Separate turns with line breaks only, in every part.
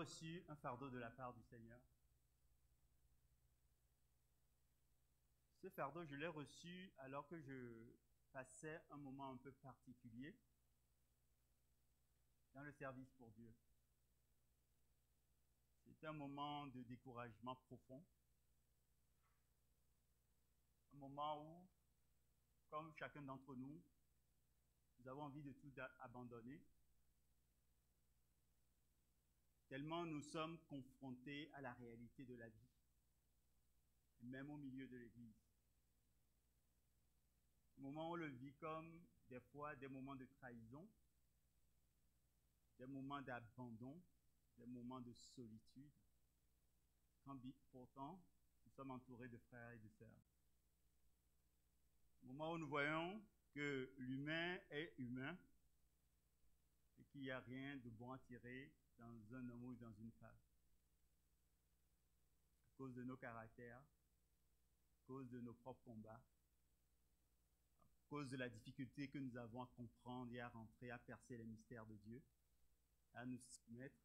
reçu un fardeau de la part du Seigneur. Ce fardeau, je l'ai reçu alors que je passais un moment un peu particulier dans le service pour Dieu. C'était un moment de découragement profond. Un moment où, comme chacun d'entre nous, nous avons envie de tout abandonner. Tellement nous sommes confrontés à la réalité de la vie, même au milieu de l'Église. Un moment où on le vit comme des fois des moments de trahison, des moments d'abandon, des moments de solitude, quand pourtant nous sommes entourés de frères et de sœurs. Un moment où nous voyons que l'humain est humain et qu'il n'y a rien de bon à tirer dans un homme ou dans une femme. À cause de nos caractères, à cause de nos propres combats, à cause de la difficulté que nous avons à comprendre et à rentrer, à percer les mystères de Dieu, à nous soumettre,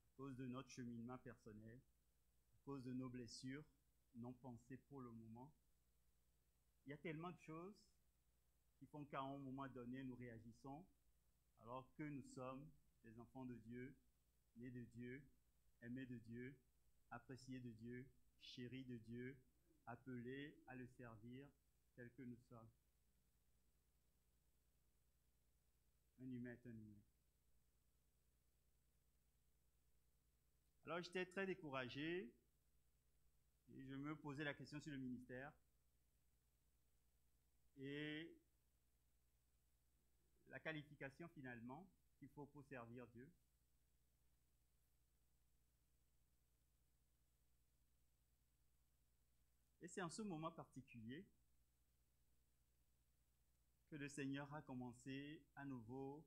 à cause de notre cheminement personnel, à cause de nos blessures non pensées pour le moment. Il y a tellement de choses qui font qu'à un moment donné, nous réagissons alors que nous sommes des enfants de Dieu, nés de Dieu, aimés de Dieu, appréciés de Dieu, chéris de Dieu, appelés à le servir tel que nous sommes. Un humain est un humain. Alors j'étais très découragé et je me posais la question sur le ministère. Et la qualification finalement qu'il faut pour servir Dieu. Et c'est en ce moment particulier que le Seigneur a commencé à nouveau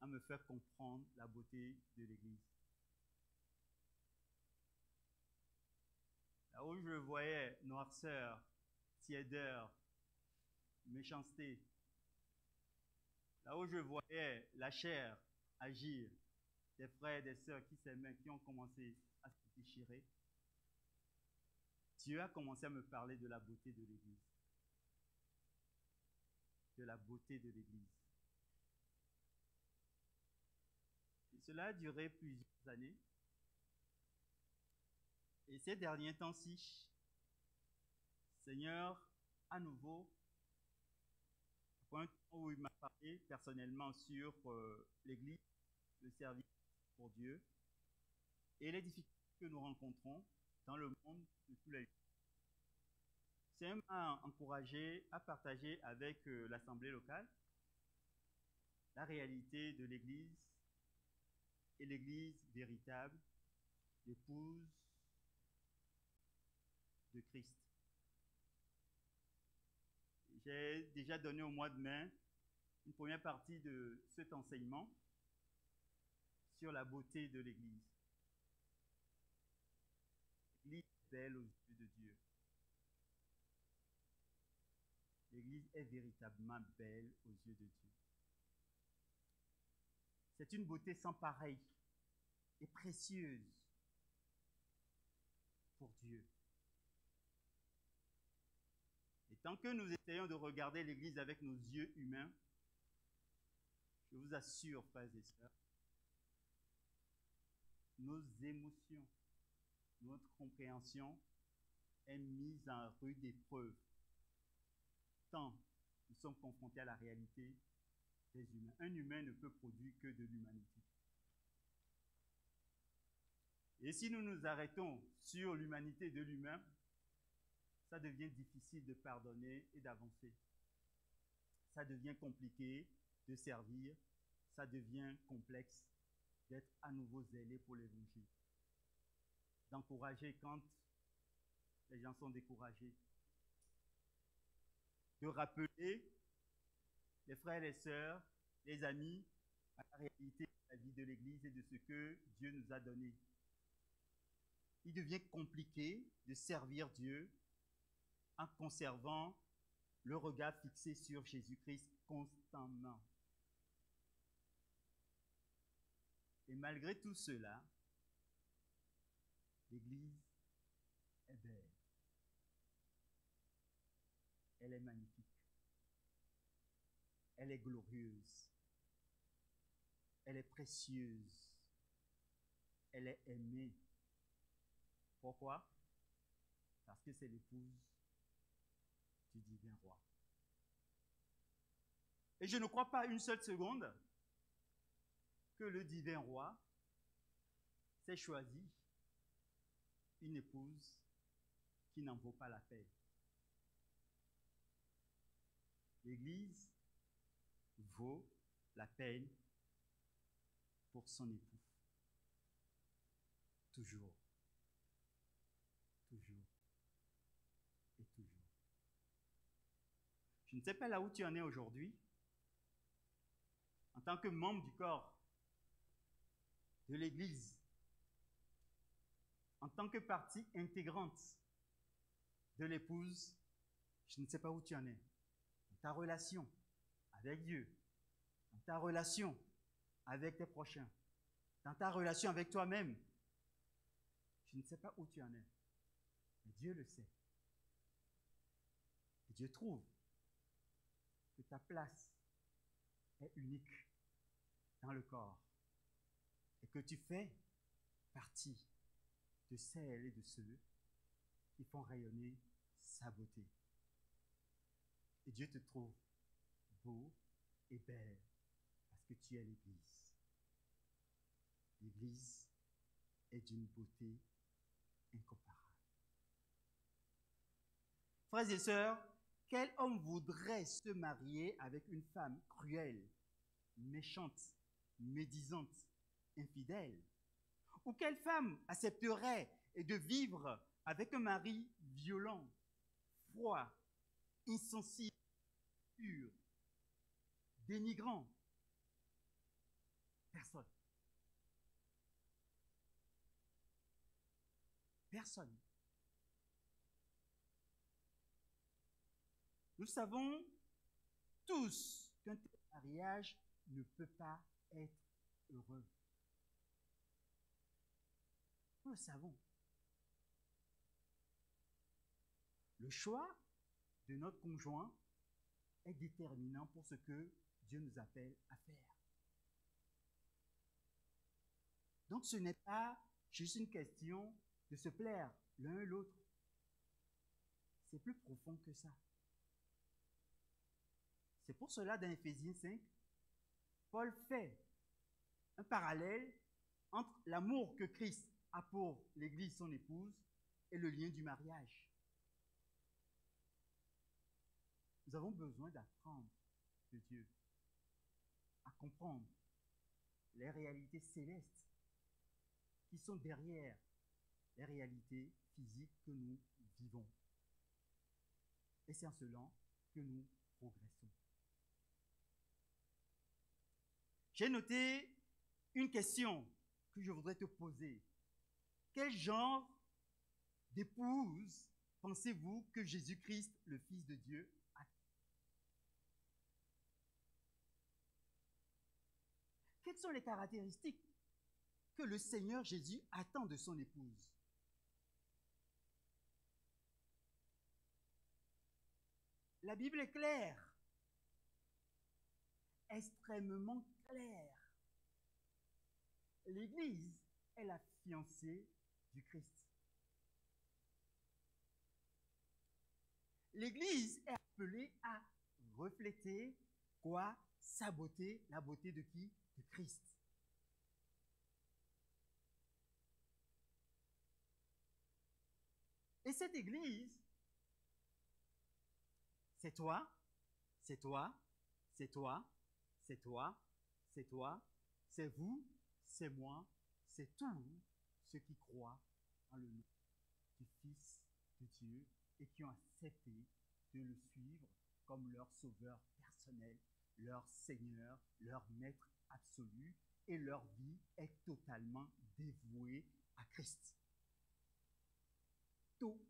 à me faire comprendre la beauté de l'Église. Là où je voyais noirceur, tiédeur, méchanceté, là où je voyais la chair agir, des frères et des sœurs qui s'aimaient, qui ont commencé à se déchirer, Dieu a commencé à me parler de la beauté de l'Église. De la beauté de l'Église. Et cela a duré plusieurs années. Et ces derniers temps-ci, Seigneur, à nouveau, à un temps où il m'a parlé personnellement sur l'Église, le service pour Dieu, et les difficultés que nous rencontrons dans le monde de tous les jours. Seigneur m'a encouragé à partager avec l'Assemblée locale la réalité de l'Église et l'Église véritable, l'épouse de Christ. J'ai déjà donné au mois de mai une première partie de cet enseignement sur la beauté de l'Église. L'Église est belle aux yeux de Dieu. L'Église est véritablement belle aux yeux de Dieu. C'est une beauté sans pareil et précieuse pour Dieu. Et tant que nous essayons de regarder l'Église avec nos yeux humains, je vous assure, frères et sœurs, nos émotions, notre compréhension est mise en rude épreuve, tant nous sommes confrontés à la réalité des humains. Un humain ne peut produire que de l'humanité. Et si nous nous arrêtons sur l'humanité de l'humain, ça devient difficile de pardonner et d'avancer. Ça devient compliqué de servir, ça devient complexe d'être à nouveau zélé pour l'Évangile. D'encourager quand les gens sont découragés. De rappeler les frères et les sœurs, les amis, à la réalité de la vie de l'Église et de ce que Dieu nous a donné. Il devient compliqué de servir Dieu en conservant le regard fixé sur Jésus-Christ constamment. Et malgré tout cela, l'Église est belle. Elle est magnifique. Elle est glorieuse. Elle est précieuse. Elle est aimée. Pourquoi? Parce que c'est l'épouse du divin roi. Et je ne crois pas une seule seconde que le divin roi s'est choisi une épouse qui n'en vaut pas la peine. L'Église vaut la peine pour son époux. Toujours. Toujours. Et toujours. Je ne sais pas là où tu en es aujourd'hui. En tant que membre du corps de l'Église, en tant que partie intégrante de l'épouse, je ne sais pas où tu en es. Dans ta relation avec Dieu, dans ta relation avec tes prochains, dans ta relation avec toi-même, je ne sais pas où tu en es. Mais Dieu le sait. Et Dieu trouve que ta place est unique dans le corps et que tu fais partie de celles et de ceux qui font rayonner sa beauté. Et Dieu te trouve beau et belle parce que tu es l'Église. L'Église est d'une beauté incomparable. Frères et sœurs, quel homme voudrait se marier avec une femme cruelle, méchante, médisante, infidèle? Ou quelle femme accepterait de vivre avec un mari violent, froid, insensible, pur, dénigrant? Personne. Personne. Nous savons tous qu'un tel mariage ne peut pas être heureux. Nous le savons. Le choix de notre conjoint est déterminant pour ce que Dieu nous appelle à faire. Donc ce n'est pas juste une question de se plaire l'un et l'autre. C'est plus profond que ça. C'est pour cela, dans Éphésiens 5, Paul fait un parallèle entre l'amour que Christ a pour l'Église, son épouse, et le lien du mariage. Nous avons besoin d'apprendre de Dieu à comprendre les réalités célestes qui sont derrière les réalités physiques que nous vivons. Et c'est en cela que nous progressons. J'ai noté une question que je voudrais te poser. Quel genre d'épouse pensez-vous que Jésus-Christ, le Fils de Dieu, a? Quelles sont les caractéristiques que le Seigneur Jésus attend de son épouse? La Bible est claire, extrêmement claire. L'Église est la fiancée du Christ. L'Église est appelée à refléter quoi? Sa beauté, la beauté de qui? De Christ. Et cette Église, c'est toi, c'est toi, c'est toi, c'est toi, c'est toi, c'est vous, c'est moi, c'est tous ceux qui croient en le nom du Fils de Dieu et qui ont accepté de le suivre comme leur sauveur personnel, leur Seigneur, leur Maître absolu, et leur vie est totalement dévouée à Christ. Totalement.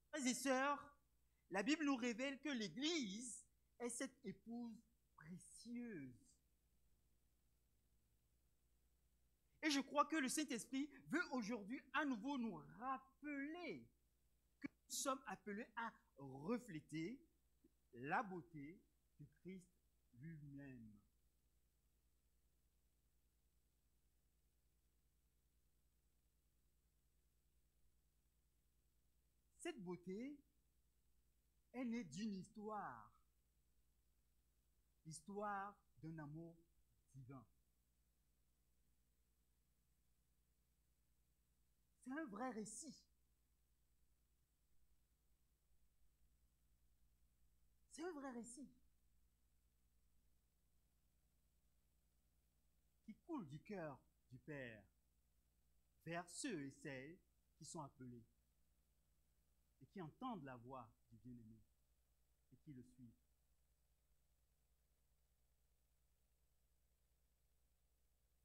Frères et sœurs, la Bible nous révèle que l'Église est cette épouse précieuse. Et je crois que le Saint-Esprit veut aujourd'hui à nouveau nous rappeler que nous sommes appelés à refléter la beauté de Christ lui-même. Cette beauté est née d'une histoire, l'histoire d'un amour divin. C'est un vrai récit. C'est un vrai récit qui coule du cœur du Père vers ceux et celles qui sont appelés et qui entendent la voix du bien-aimé et qui le suivent.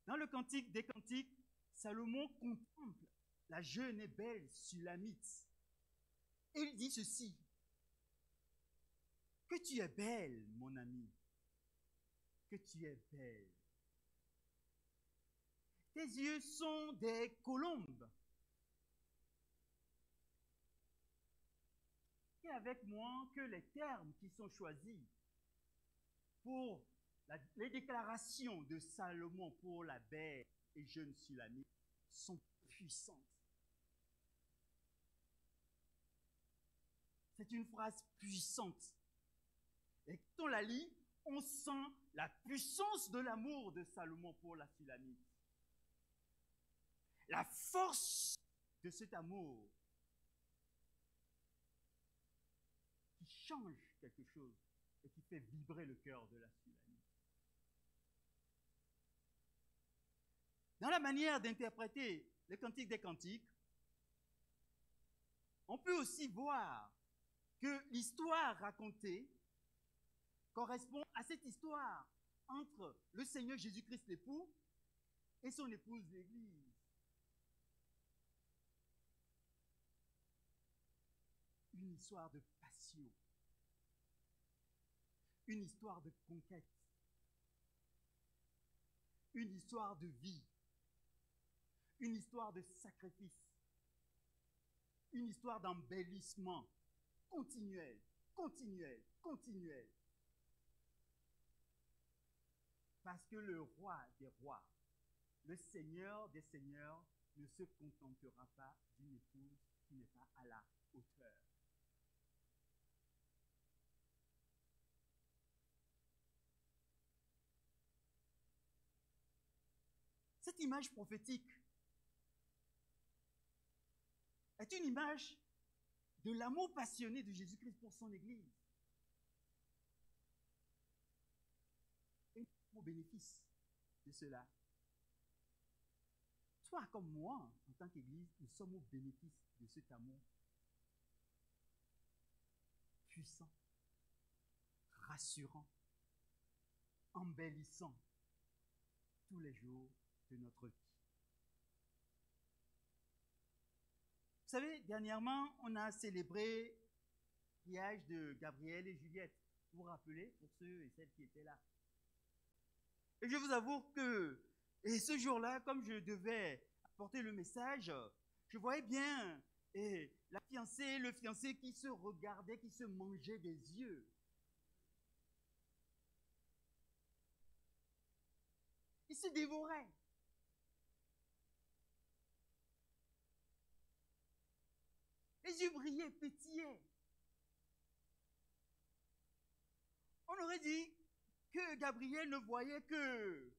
Dans le Cantique des Cantiques, Salomon contemple la jeune et belle Sulamite. Et il dit ceci: que tu es belle, mon ami, que tu es belle. Tes yeux sont des colombes. Et avec moi que les termes qui sont choisis pour les déclarations de Salomon pour la belle et jeune Sulamite sont puissantes. C'est une phrase puissante. Et quand on la lit, on sent la puissance de l'amour de Salomon pour la Sulamite. La force de cet amour qui change quelque chose et qui fait vibrer le cœur de la Sulamite. Dans la manière d'interpréter le Cantique des Cantiques, on peut aussi voir que l'histoire racontée correspond à cette histoire entre le Seigneur Jésus-Christ l'époux et son épouse l'Église. Une histoire de passion, une histoire de conquête, une histoire de vie, une histoire de sacrifice, une histoire d'embellissement continuel, continuel, continuel. Parce que le roi des rois, le Seigneur des seigneurs, ne se contentera pas d'une épouse qui n'est pas à la hauteur. Cette image prophétique est une image de l'amour passionné de Jésus-Christ pour son Église. Et au bénéfice de cela. Toi comme moi, en tant qu'Église, nous sommes au bénéfice de cet amour puissant, rassurant, embellissant tous les jours de notre vie. Vous savez, dernièrement, on a célébré le mariage de Gabriel et Juliette. Vous vous rappelez, pour ceux et celles qui étaient là. Et je vous avoue que ce jour-là, comme je devais apporter le message, je voyais bien la fiancée et le fiancé qui se regardaient, qui se mangeaient des yeux. Ils se dévoraient. Les yeux brillaient, pétillaient. On aurait dit que Gabriel ne voyait que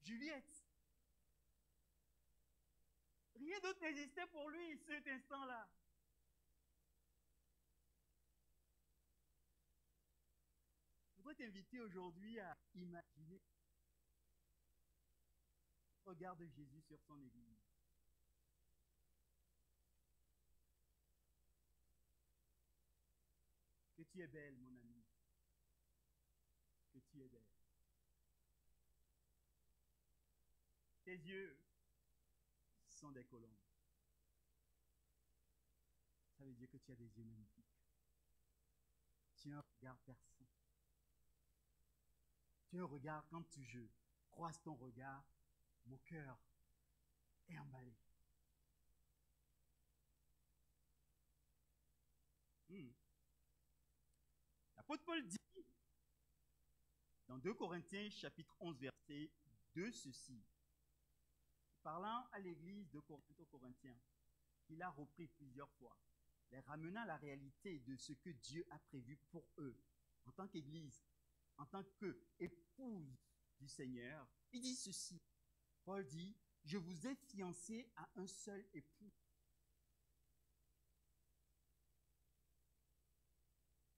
Juliette. Rien d'autre n'existait pour lui cet instant-là. Je voudrais t'inviter aujourd'hui à imaginer le regard de Jésus sur son Église. Que tu es belle, mon ami. Que tu es belle. Tes yeux sont des colombes. Ça veut dire que tu as des yeux magnifiques. Tu as un regard perçant. Tu regardes quand je croise ton regard, mon cœur est emballé. L'apôtre Paul dit dans 2 Corinthiens chapitre 11 verset 2 ceci, parlant à l'église de Corinthe aux Corinthiens, qu'il a repris plusieurs fois, les ramenant à la réalité de ce que Dieu a prévu pour eux, en tant qu'église, en tant qu'épouse du Seigneur. Il dit ceci, Paul dit, je vous ai fiancé à un seul époux,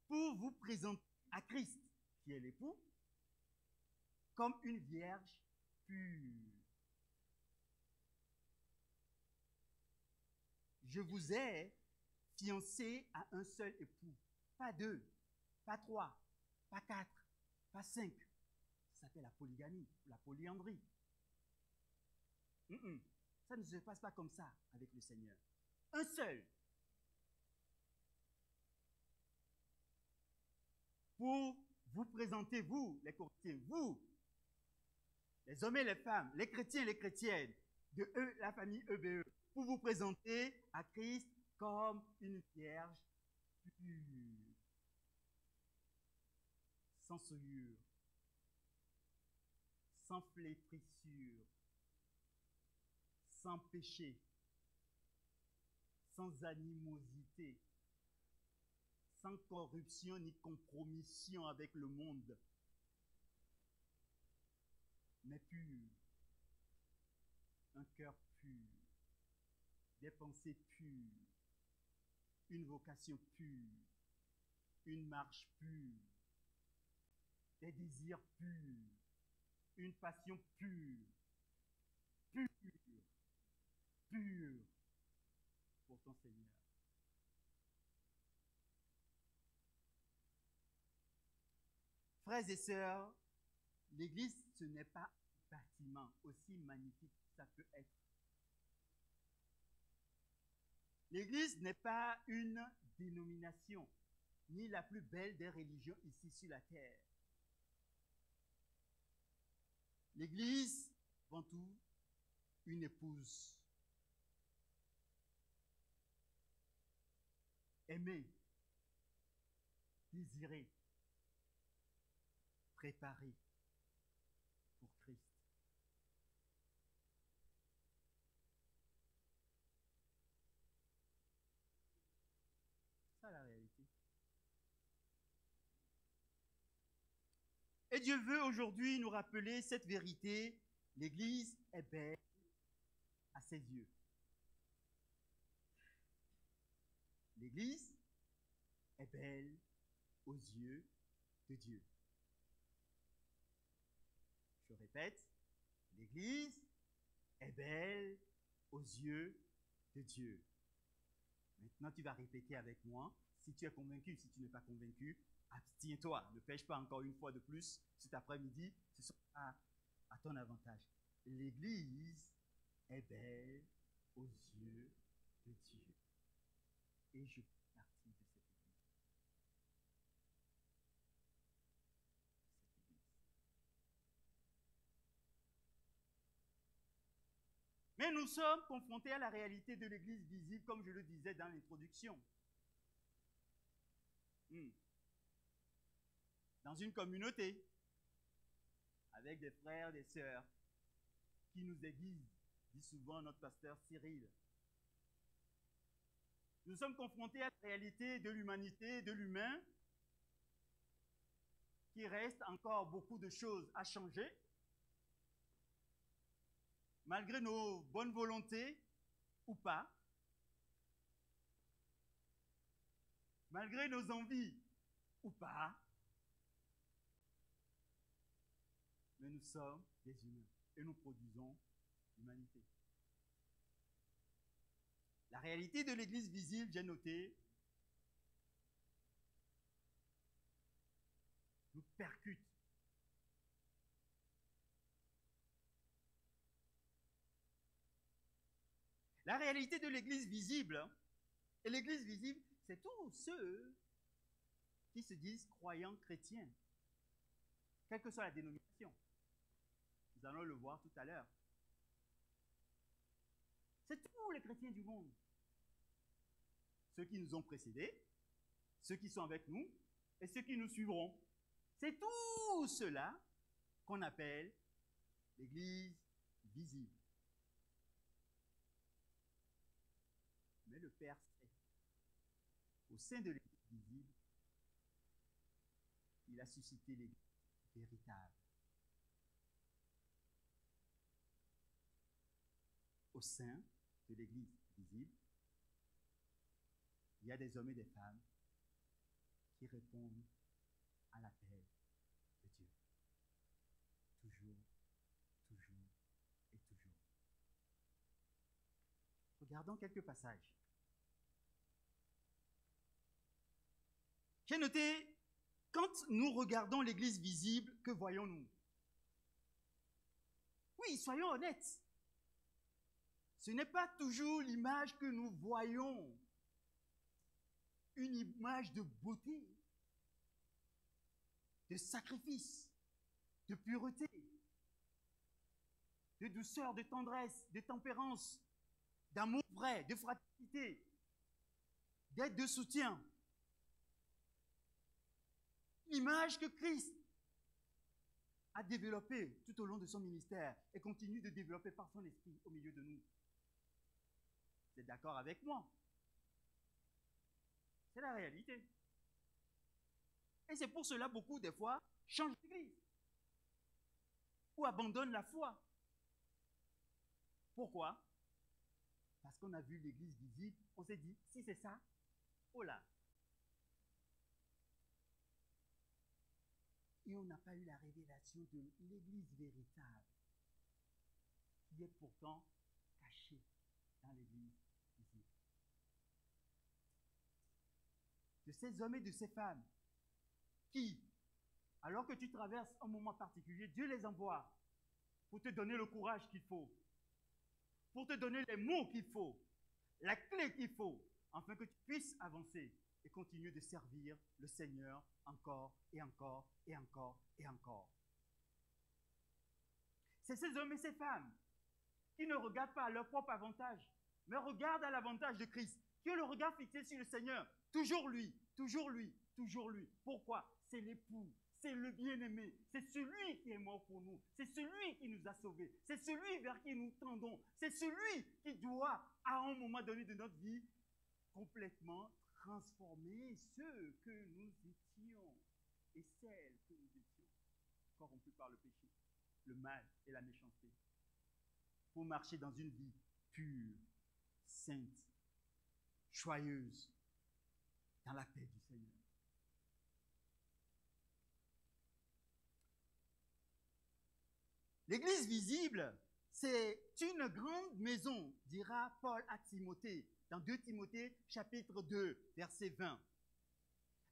pour vous présenter à Christ, qui est l'époux, comme une vierge pure. Je vous ai fiancé à un seul époux, pas 2, pas 3, pas 4, pas 5. Ça s'appelle la polygamie, la polyandrie. Ça ne se passe pas comme ça avec le Seigneur. Un seul. Pour vous présenter, vous, les Corinthiens, vous, les hommes et les femmes, les chrétiens et les chrétiennes, de eux, la famille EBE, pour vous présenter à Christ comme une vierge pure, sans souillure, sans flétrissure, sans péché, sans animosité, sans corruption ni compromission avec le monde, mais pur, un cœur pur, des pensées pures, une vocation pure, une marche pure, des désirs purs, une passion pure, pure, pure pour ton Seigneur. Frères et sœurs, l'Église, ce n'est pas un bâtiment, aussi magnifique que ça peut être. L'Église n'est pas une dénomination, ni la plus belle des religions ici sur la terre. L'Église, avant tout, une épouse. Aimée, désirée, préparée pour Christ. C'est ça la réalité. Et Dieu veut aujourd'hui nous rappeler cette vérité. L'Église est belle à ses yeux. L'Église est belle aux yeux de Dieu. Je répète, l'Église est belle aux yeux de Dieu. Maintenant, tu vas répéter avec moi. Si tu es convaincu, si tu n'es pas convaincu, abstiens-toi. Ne pêche pas encore une fois de plus cet après-midi. Ce sera à ton avantage. L'Église est belle aux yeux de Dieu. Et je fais partie de cette Église. Mais nous sommes confrontés à la réalité de l'Église visible, comme je le disais dans l'introduction. Dans une communauté, avec des frères, des sœurs, qui nous aiguisent, dit souvent notre pasteur Cyril. Nous sommes confrontés à la réalité de l'humanité, de l'humain, qu'il reste encore beaucoup de choses à changer, malgré nos bonnes volontés ou pas, malgré nos envies ou pas, mais nous sommes des humains et nous produisons l'humanité. La réalité de l'Église visible, j'ai noté, nous percute. La réalité de l'Église visible, et l'Église visible, c'est tous ceux qui se disent croyants chrétiens, quelle que soit la dénomination. Nous allons le voir tout à l'heure. C'est tous les chrétiens du monde. Ceux qui nous ont précédés, ceux qui sont avec nous et ceux qui nous suivront. C'est tout cela qu'on appelle l'Église visible. Mais le Père sait, au sein de l'Église visible, il a suscité l'Église véritable. Au sein de l'Église visible, il y a des hommes et des femmes qui répondent à l'appel de Dieu. Toujours, toujours et toujours. Regardons quelques passages. J'ai noté, quand nous regardons l'Église visible, que voyons-nous? Oui, soyons honnêtes. Ce n'est pas toujours l'image que nous voyons, une image de beauté, de sacrifice, de pureté, de douceur, de tendresse, de tempérance, d'amour vrai, de fraternité, d'aide, de soutien. L'image que Christ a développée tout au long de son ministère et continue de développer par son esprit au milieu de nous. Vous êtes d'accord avec moi? C'est la réalité. Et c'est pour cela beaucoup, des fois, changent d'église ou abandonnent la foi. Pourquoi? Parce qu'on a vu l'église visible, on s'est dit, si c'est ça, oh là. Et on n'a pas eu la révélation de l'église véritable, qui est pourtant cachée dans l'église visible. De ces hommes et de ces femmes qui, alors que tu traverses un moment particulier, Dieu les envoie pour te donner le courage qu'il faut, pour te donner les mots qu'il faut, la clé qu'il faut, afin que tu puisses avancer et continuer de servir le Seigneur encore et encore et encore et encore. C'est ces hommes et ces femmes qui ne regardent pas à leur propre avantage, mais regardent à l'avantage de Christ, qui ont le regard fixé sur le Seigneur. Toujours lui, toujours lui, toujours lui. Pourquoi? C'est l'époux, c'est le bien-aimé, c'est celui qui est mort pour nous, c'est celui qui nous a sauvés, c'est celui vers qui nous tendons, c'est celui qui doit, à un moment donné de notre vie, complètement transformer ceux que nous étions et celles que nous étions, corrompus par le péché, le mal et la méchanceté, pour marcher dans une vie pure, sainte, joyeuse, dans la paix du Seigneur. L'Église visible, c'est une grande maison, dira Paul à Timothée, dans 2 Timothée, chapitre 2, verset 20,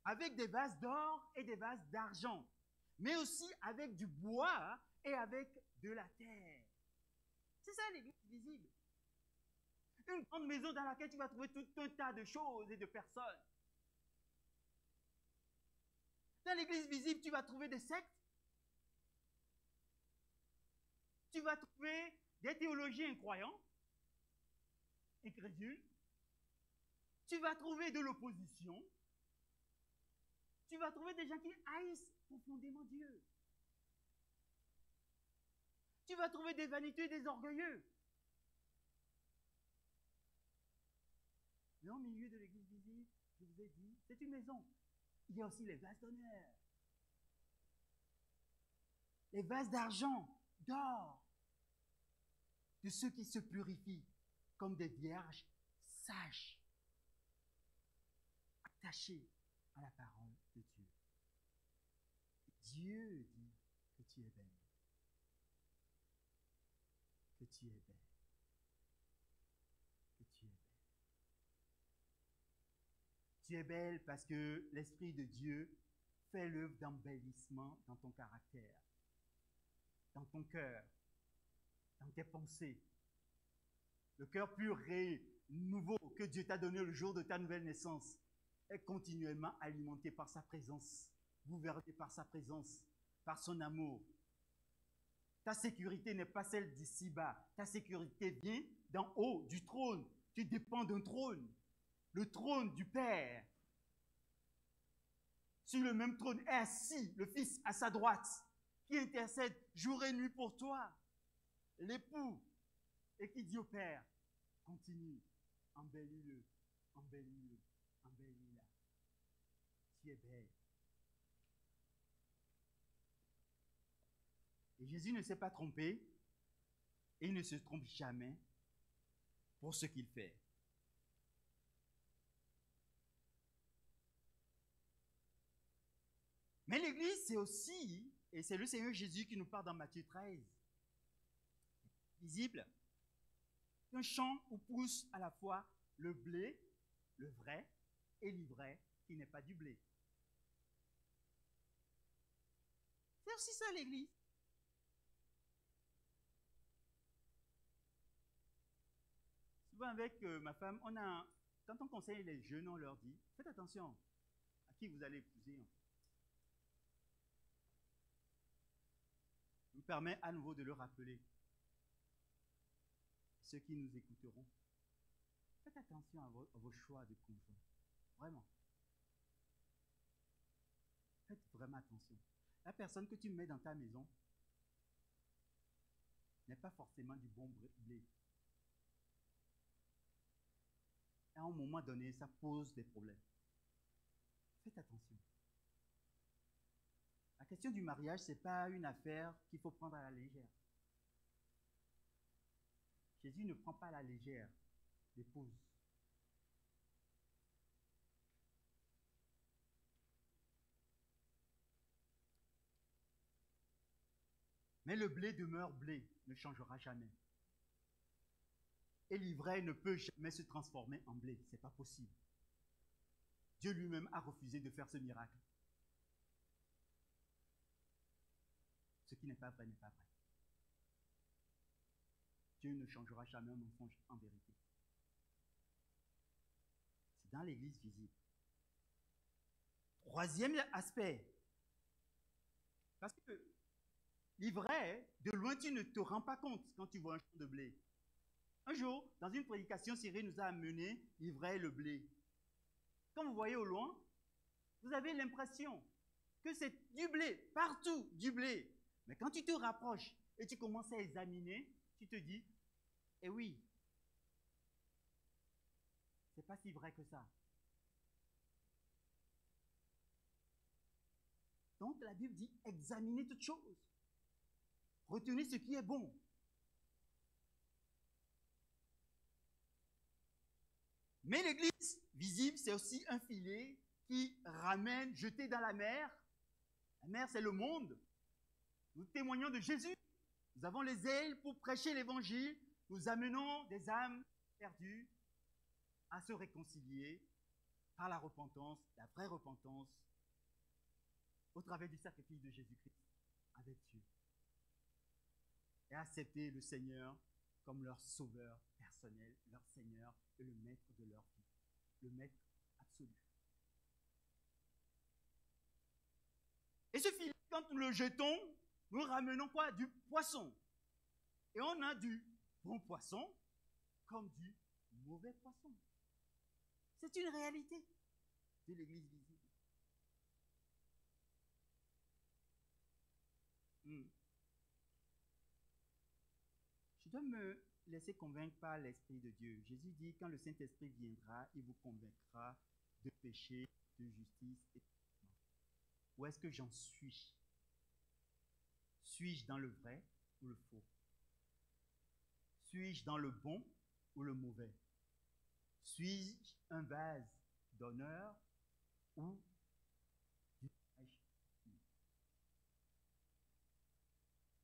avec des vases d'or et des vases d'argent, mais aussi avec du bois et avec de la terre. C'est ça l'Église visible. Une grande maison dans laquelle tu vas trouver tout un tas de choses et de personnes. Dans l'Église visible, tu vas trouver des sectes. Tu vas trouver des théologiens incroyants, incrédules. Tu vas trouver de l'opposition. Tu vas trouver des gens qui haïssent profondément Dieu. Tu vas trouver des vaniteux et des orgueilleux. Mais au milieu de l'Église visible, je vous ai dit, c'est une maison. Il y a aussi les vases d'honneur. Les vases d'argent, d'or, de ceux qui se purifient comme des vierges sages, attachées à la parole de Dieu. Dieu dit que tu es belle. Que tu es belle. Que tu es belle. Tu es belle parce que l'Esprit de Dieu fait l'œuvre d'embellissement dans ton caractère, dans ton cœur, dans tes pensées. Le cœur pur et nouveau que Dieu t'a donné le jour de ta nouvelle naissance est continuellement alimenté par sa présence, gouverné par sa présence, par son amour. Ta sécurité n'est pas celle d'ici-bas. Ta sécurité vient d'en haut, du trône. Tu dépends d'un trône, le trône du Père. Sur le même trône est assis le Fils à sa droite, qui intercède jour et nuit pour toi. L'époux, et qui dit au Père, continue, embellis-le, embellis-le, embellis-la. Tu es belle. Et Jésus ne s'est pas trompé, et il ne se trompe jamais pour ce qu'il fait. Mais l'Église, c'est aussi, et c'est le Seigneur Jésus qui nous parle dans Matthieu 13, visible, un champ où pousse à la fois le blé, le vrai, et l'ivraie, qui n'est pas du blé. C'est aussi ça l'Église. Souvent avec ma femme, quand on conseille les jeunes, on leur dit, faites attention à qui vous allez épouser. Ça me permet à nouveau de le rappeler. Ceux qui nous écouteront, faites attention à vos choix de conjoint. Vraiment. Faites vraiment attention. La personne que tu mets dans ta maison n'est pas forcément du bon blé. À un moment donné, ça pose des problèmes. Faites attention. La question du mariage, ce n'est pas une affaire qu'il faut prendre à la légère. Jésus ne prend pas à la légère l'épouse. Mais le blé demeure blé, ne changera jamais. Et l'ivraie ne peut jamais se transformer en blé, ce n'est pas possible. Dieu lui-même a refusé de faire ce miracle. Ce qui n'est pas vrai n'est pas vrai. Dieu ne changera jamais un mensonge en vérité. C'est dans l'Église visible. Troisième aspect. Parce que l'ivraie, de loin, tu ne te rends pas compte quand tu vois un champ de blé. Un jour, dans une prédication, Cyril nous a amené l'ivraie et le blé. Quand vous voyez au loin, vous avez l'impression que c'est du blé, partout du blé. Mais quand tu te rapproches et tu commences à examiner, tu te dis, eh oui, c'est pas si vrai que ça. Donc la Bible dit, examinez toutes choses. Retenez ce qui est bon. Mais l'Église visible, c'est aussi un filet qui ramène, jeté dans la mer. La mer, c'est le monde. Nous témoignons de Jésus. Nous avons les ailes pour prêcher l'Évangile. Nous amenons des âmes perdues à se réconcilier par la repentance, la vraie repentance, au travers du sacrifice de Jésus-Christ avec Dieu. Et accepter le Seigneur comme leur sauveur personnel, leur Seigneur et le maître de leur vie, le maître absolu. Et ce filet, quand nous le jetons, nous ramenons quoi? Du poisson. Et on a du bon poisson comme du mauvais poisson. C'est une réalité de l'Église visible. Je dois me laisser convaincre par l'Esprit de Dieu. Jésus dit, quand le Saint-Esprit viendra, il vous convaincra de péché, de justice et de jugement. Où est-ce que j'en suis? Suis-je dans le vrai ou le faux? Suis-je dans le bon ou le mauvais? Suis-je un vase d'honneur ou du piège?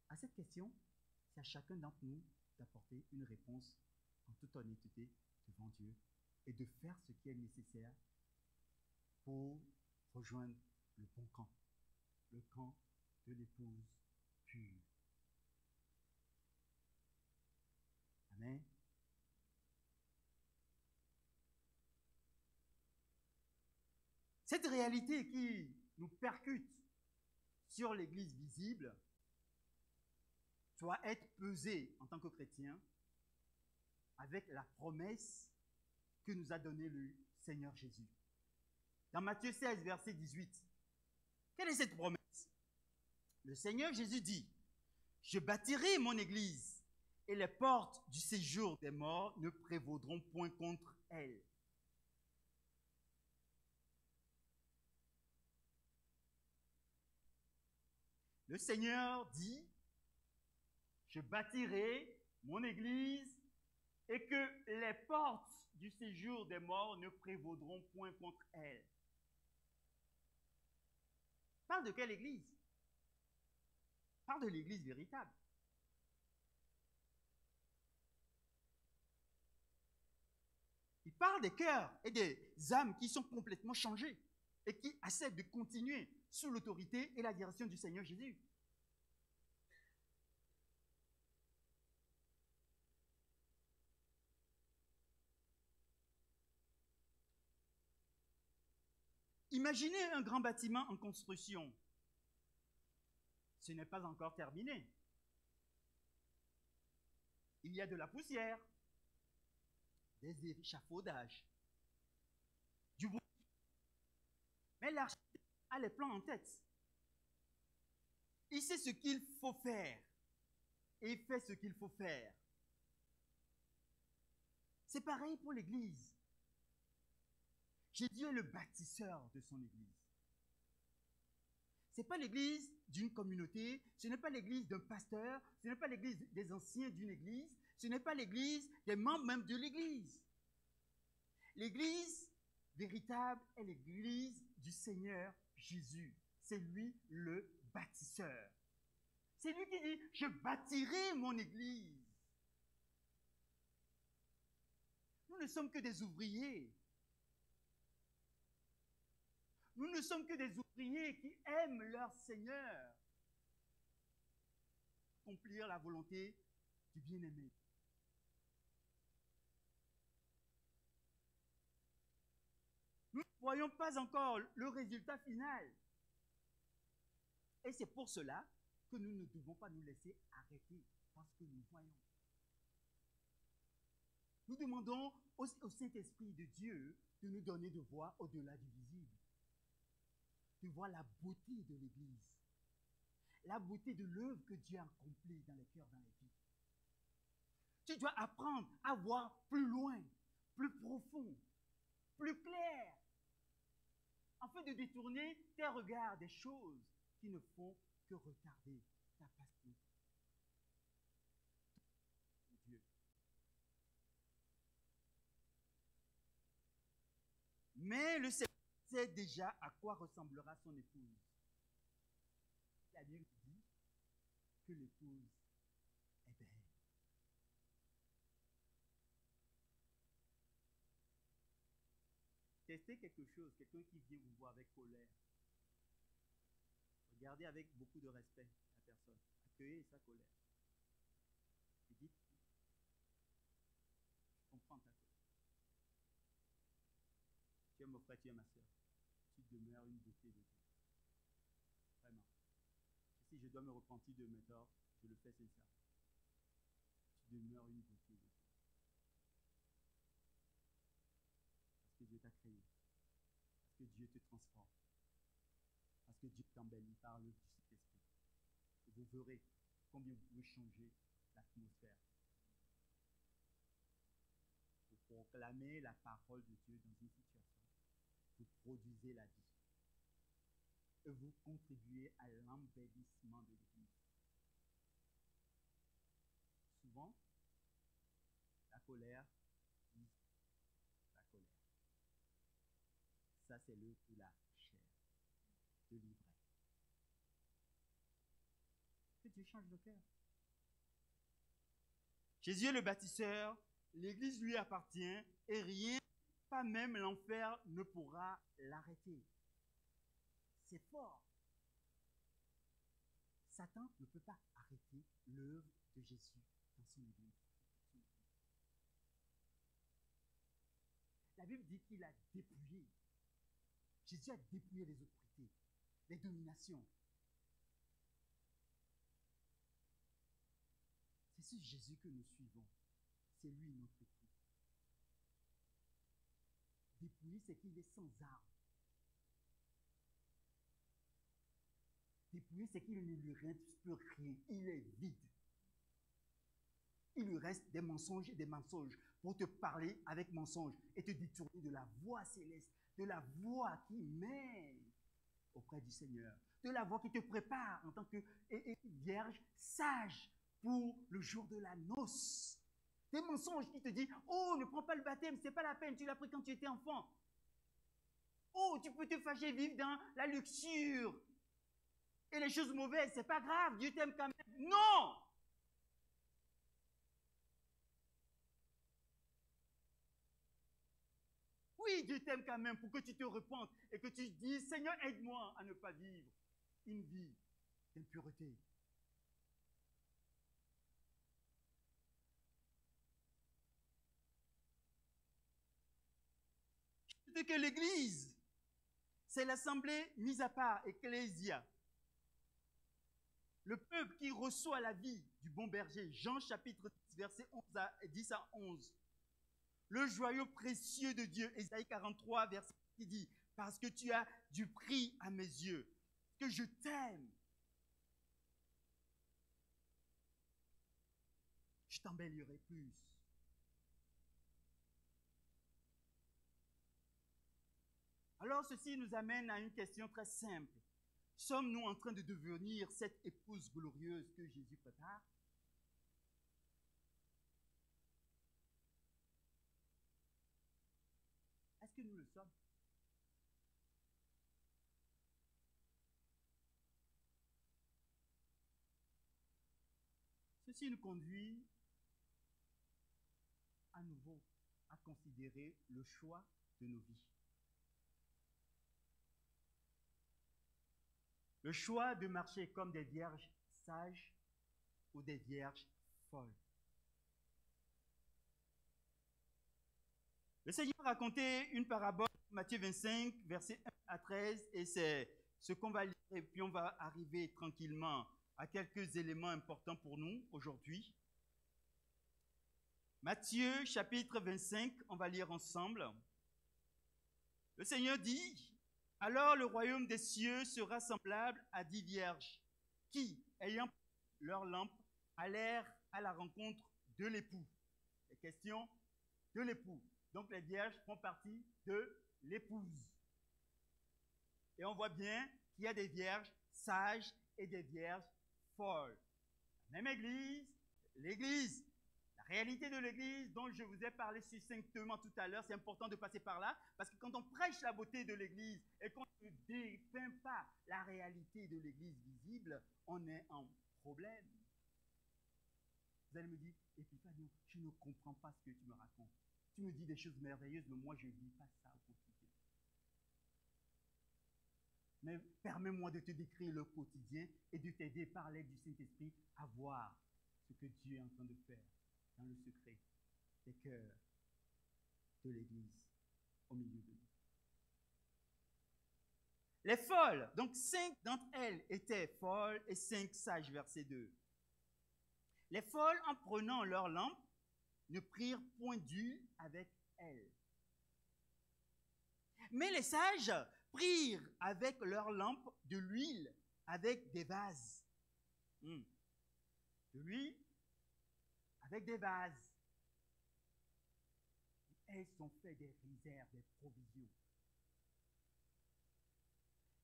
À cette question, c'est à chacun d'entre nous d'apporter une réponse en toute honnêteté devant Dieu et de faire ce qui est nécessaire pour rejoindre le bon camp, le camp de l'épouse pure. Amen. Cette réalité qui nous percute sur l'Église visible doit être pesé en tant que chrétien avec la promesse que nous a donnée le Seigneur Jésus. Dans Matthieu 16, verset 18, quelle est cette promesse? Le Seigneur Jésus dit, « Je bâtirai mon Église et les portes du séjour des morts ne prévaudront point contre elle. » Le Seigneur dit, « Je bâtirai mon Église et que les portes du séjour des morts ne prévaudront point contre elle. » Parle de quelle Église? Parle de l'Église véritable. Il parle des cœurs et des âmes qui sont complètement changées et qui acceptent de continuer sous l'autorité et la direction du Seigneur Jésus. Imaginez un grand bâtiment en construction. Ce n'est pas encore terminé. Il y a de la poussière, des échafaudages, du bruit. Mais l'architecte a les plans en tête. Il sait ce qu'il faut faire et il fait ce qu'il faut faire. C'est pareil pour l'Église. Jésus est le bâtisseur de son Église. Ce n'est pas l'Église d'une communauté, ce n'est pas l'Église d'un pasteur, ce n'est pas l'Église des anciens d'une Église, ce n'est pas l'Église des membres même de l'Église. L'Église véritable est l'Église du Seigneur Jésus. C'est lui le bâtisseur. C'est lui qui dit, je bâtirai mon Église. Nous ne sommes que des ouvriers. Nous ne sommes que des ouvriers qui aiment leur Seigneur. Accomplir la volonté du bien-aimé. Nous ne voyons pas encore le résultat final. Et c'est pour cela que nous ne devons pas nous laisser arrêter par ce que nous voyons. Nous demandons au Saint-Esprit de Dieu de nous donner de voir au-delà du visible. De voir la beauté de l'Église, la beauté de l'œuvre que Dieu a accomplie dans les cœurs, dans les vies. Tu dois apprendre à voir plus loin, plus profond, plus clair, afin de détourner tes regards des choses qui ne font que retarder ta passion. Dieu. Mais le Seigneur sait déjà à quoi ressemblera son épouse. La Bible dit que l'épouse est belle. Testez quelque chose, quelqu'un qui vient vous voir avec colère. Regardez avec beaucoup de respect la personne. Accueillez sa colère. Et dites, je comprends ta colère. Tu es mon frère, tu es ma soeur. Tu demeures une beauté de Dieu. Vraiment. Si je dois me repentir de mes torts, je le fais sincèrement. Tu demeures une beauté de Dieu. Parce que Dieu t'a créé. Parce que Dieu te transforme. Parce que Dieu t'embellit par l'œuvre du Saint-Esprit. Et vous verrez combien vous pouvez changer l'atmosphère. Vous proclamez la parole de Dieu dans une situation. Vous produisez la vie. Et vous contribuez à l'embellissement de l'Église. Souvent, la colère dit la colère. Ça, c'est l'œuvre de la chair, de l'ivraie. Que Dieu change le cœur. Jésus est le bâtisseur, l'Église lui appartient et rien, pas même l'enfer, ne pourra l'arrêter. C'est fort. Satan ne peut pas arrêter l'œuvre de Jésus dans son Église. La Bible dit qu'il a dépouillé. Jésus a dépouillé les autorités, les dominations. ce Jésus que nous suivons. C'est lui notre époux. Dépouillé, c'est qu'il est sans armes. Dépouillé, c'est qu'il ne lui reste plus rien. Il est vide. Il lui reste des mensonges et des mensonges pour te parler avec mensonges et te détourner de la voie céleste, de la voie qui mène auprès du Seigneur, de la voie qui te prépare en tant que vierge sage pour le jour de la noce. Des mensonges qui te disent, oh, ne prends pas le baptême, c'est pas la peine, tu l'as pris quand tu étais enfant. Oh, tu peux te fâcher, vivre dans la luxure et les choses mauvaises, c'est pas grave, Dieu t'aime quand même. Non! Oui, Dieu t'aime quand même pour que tu te repentes et que tu dises, Seigneur, aide-moi à ne pas vivre une vie d'impureté. C'est que l'Église, c'est l'assemblée mise à part, ecclésia. Le peuple qui reçoit la vie du bon berger, Jean chapitre 10, versets 10 à 11. Le joyau précieux de Dieu, Ésaïe 43, verset qui dit, parce que tu as du prix à mes yeux, que je t'aime. Je t'embellirai plus. Alors ceci nous amène à une question très simple. Sommes-nous en train de devenir cette épouse glorieuse que Jésus prépare? Est-ce que nous le sommes? Ceci nous conduit à nouveau à considérer le choix de nos vies. Le choix de marcher comme des vierges sages ou des vierges folles. Le Seigneur a raconté une parabole, Matthieu 25, versets 1 à 13, et c'est ce qu'on va lire, et puis on va arriver tranquillement à quelques éléments importants pour nous aujourd'hui. Matthieu chapitre 25, on va lire ensemble. Le Seigneur dit, « Alors le royaume des cieux sera semblable à 10 vierges qui, ayant leur lampe, allèrent à la rencontre de l'époux. » Les questions de l'époux. Donc les vierges font partie de l'épouse. Et on voit bien qu'il y a des vierges sages et des vierges folles. La même église, l'église. La réalité de l'église dont je vous ai parlé succinctement tout à l'heure, c'est important de passer par là, parce que quand on prêche la beauté de l'église et qu'on ne dépeint pas la réalité de l'église visible, on est en problème. Vous allez me dire, Épiphanie, je ne comprends pas ce que tu me racontes. Tu me dis des choses merveilleuses, mais moi je ne vis pas ça au quotidien. Mais permets-moi de te décrire le quotidien et de t'aider par l'aide du Saint-Esprit à voir ce que Dieu est en train de faire dans le secret des cœurs de l'Église au milieu de nous. Les folles, donc 5 d'entre elles étaient folles et 5 sages, verset 2. Les folles, en prenant leur lampe, ne prirent point d'huile avec elles. Mais les sages prirent avec leur lampe de l'huile avec des vases. De l'huile avec des vases. Elles ont fait des réserves, des provisions.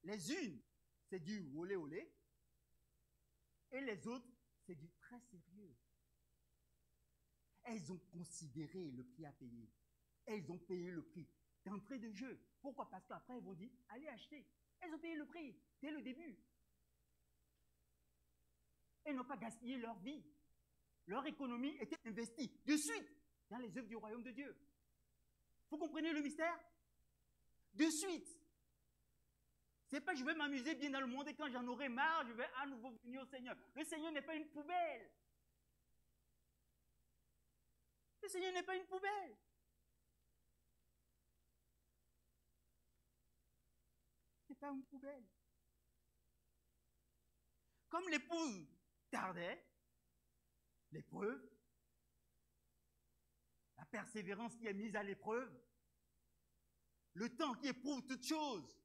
Les unes, c'est du olé olé, et les autres, c'est du très sérieux. Elles ont considéré le prix à payer. Elles ont payé le prix d'entrée de jeu. Pourquoi? Parce qu'après, elles vont dire, allez acheter. Elles ont payé le prix dès le début. Elles n'ont pas gaspillé leur vie. Leur économie était investie de suite dans les œuvres du royaume de Dieu. Vous comprenez le mystère? De suite. C'est pas je vais m'amuser bien dans le monde et quand j'en aurai marre, je vais à nouveau venir au Seigneur. Le Seigneur n'est pas une poubelle. Le Seigneur n'est pas une poubelle. Ce n'est pas une poubelle. Comme l'époux tardait, l'épreuve, la persévérance qui est mise à l'épreuve, le temps qui éprouve toutes choses.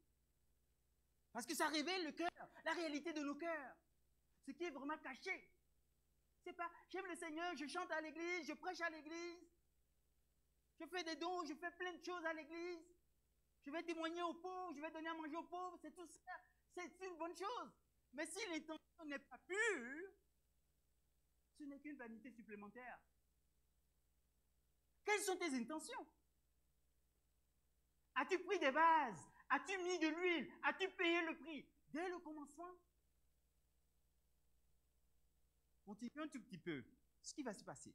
Parce que ça révèle le cœur, la réalité de nos cœurs, ce qui est vraiment caché. C'est pas, j'aime le Seigneur, je chante à l'église, je prêche à l'église, je fais des dons, je fais plein de choses à l'église, je vais témoigner aux pauvres, je vais donner à manger aux pauvres, c'est tout ça, c'est une bonne chose. Mais si l'intention n'est pas pure, ce n'est qu'une vanité supplémentaire. Quelles sont tes intentions? As-tu pris des vases? As-tu mis de l'huile? As-tu payé le prix? Dès le commencement, continue un tout petit peu. Ce qui va se passer.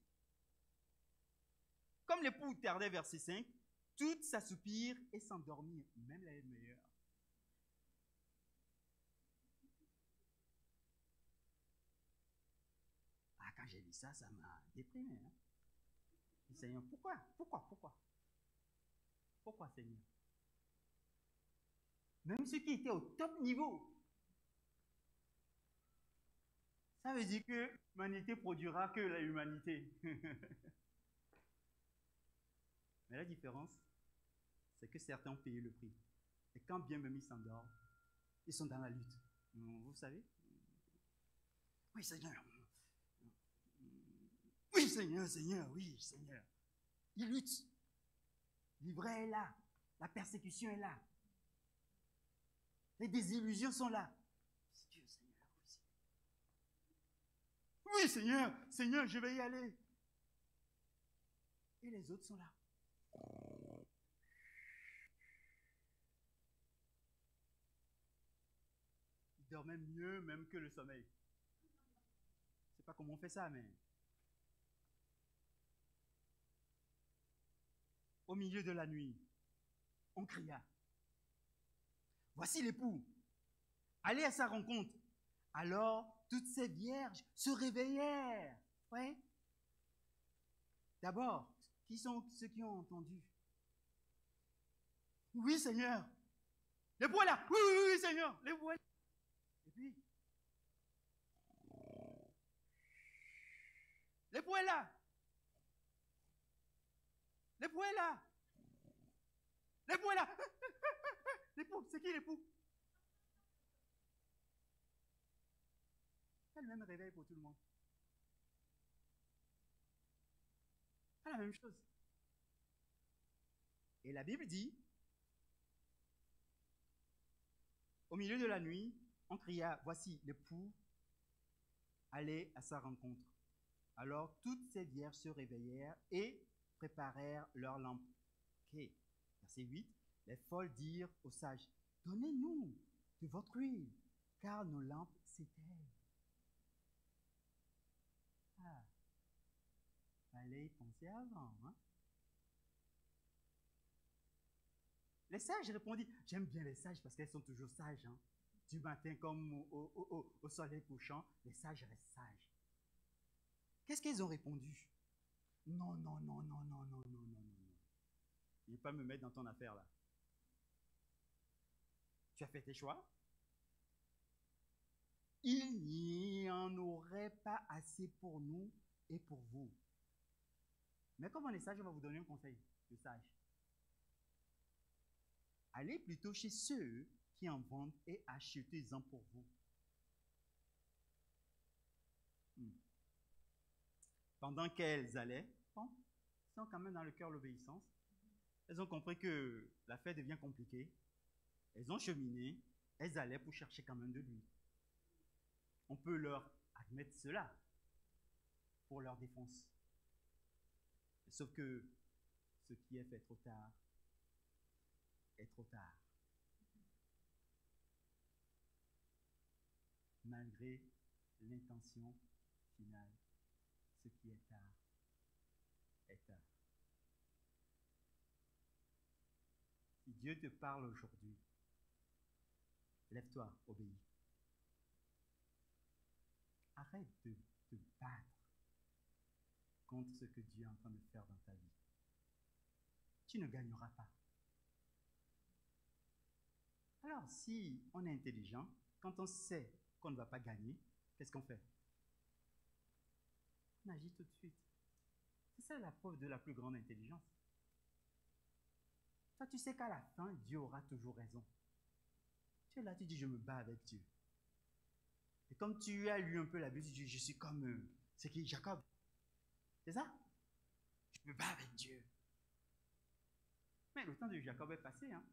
Comme l'époux tardait, verset 5, toutes s'assoupirent et s'endormirent, même la meilleure. Ah, quand j'ai vu ça, ça m'a déprimé. Hein? Je dis, Seigneur, pourquoi? Pourquoi, Seigneur? Même ceux qui étaient au top niveau. Ça veut dire que l'humanité produira que la humanité. Mais la différence, c'est que certains ont payé le prix. Et quand bien même ils s'endorment, ils sont dans la lutte. Vous savez? Oui, Seigneur. Oui, Seigneur, Seigneur, oui, Seigneur. Ils luttent. L'ivraie est là. La persécution est là. Les désillusions sont là. Dieu, Seigneur, oui, Seigneur, Seigneur, je vais y aller. Et les autres sont là. Ils dormaient mieux même que le sommeil. Je ne sais pas comment on fait ça, mais... Au milieu de la nuit, on cria. Voici l'époux. Allez à sa rencontre. Alors, toutes ces vierges se réveillèrent. Ouais. D'abord, qui sont ceux qui ont entendu? Oui, Seigneur. L'époux est là. Oui, oui, oui, Seigneur. L'époux est là. Et puis, l'époux est là. L'époux est là. L'époux est là. L'époux, c'est qui l'époux? C'est le même réveil pour tout le monde. C'est la même chose. Et la Bible dit, au milieu de la nuit, on cria, voici l'époux, allez à sa rencontre. Alors toutes ces vierges se réveillèrent et préparèrent leurs lampes. Ok. Verset 8, les folles dirent aux sages, donnez-nous de votre huile, car nos lampes s'éteignent. Ah, fallait y penser avant, hein? Les sages répondirent, j'aime bien les sages parce qu'elles sont toujours sages, hein? Du matin comme au soleil couchant, les sages restent sages. Qu'est-ce qu'ils ont répondu? Non, non, non, non, non, non, non, non, non. Il ne faut pas me mettre dans ton affaire là. Tu as fait tes choix. Il n'y en aurait pas assez pour nous et pour vous. Mais comme on est sage, on va vous donner un conseil de sage. Allez plutôt chez ceux qui en vendent et achetez-en pour vous. Pendant qu'elles allaient, bon, sont quand même dans le cœur l'obéissance. Elles ont compris que l'affaire devient compliquée. Elles ont cheminé, elles allaient pour chercher quand même de l'huile. On peut leur admettre cela pour leur défense. Sauf que ce qui est fait trop tard est trop tard. Malgré l'intention finale, ce qui est tard est tard. Si Dieu te parle aujourd'hui, lève-toi, obéis. Arrête de te battre contre ce que Dieu est en train de faire dans ta vie. Tu ne gagneras pas. Alors, si on est intelligent, quand on sait qu'on ne va pas gagner, qu'est-ce qu'on fait? On agit tout de suite. C'est ça la preuve de la plus grande intelligence. Toi, tu sais qu'à la fin, Dieu aura toujours raison. Tu es là, tu dis, je me bats avec Dieu. Et comme tu as lu un peu la Bible, tu dis, je suis comme, c'est qui, Jacob. C'est ça? Je me bats avec Dieu. Mais le temps de Jacob est passé, hein.